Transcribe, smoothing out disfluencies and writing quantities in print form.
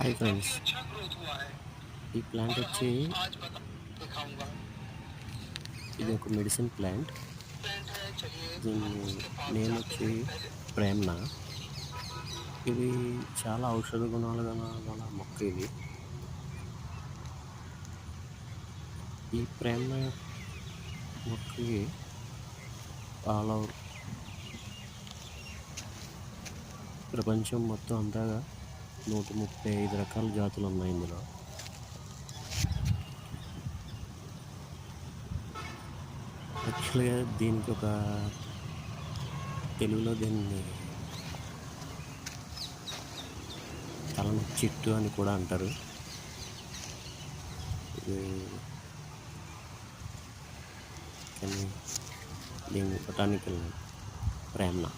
Hi friends, ఈ plant వచ్చి ఇది ఒక మెడిసిన్ ప్లాంట్. దీన్ని నేమ్ వచ్చి ప్రేమ్నా. ఇది చాలా ఔషధ గుణాలు గల మొక్క ఇది. ఈ ప్రేమ్నా మొక్కకి ఆల్ ఓవర్ ప్రపంచం మొత్తం అంతా 135 రకాల జాతులు ఉన్నాయి ఇందులో. యాక్చువల్గా దీనికి ఒక తెలుగులో దీన్ని తలనొప్పి చెట్టు అని కూడా అంటారు. ఇది కానీ దీని బొటానికల్ నేమ్ ప్రేమ్నా.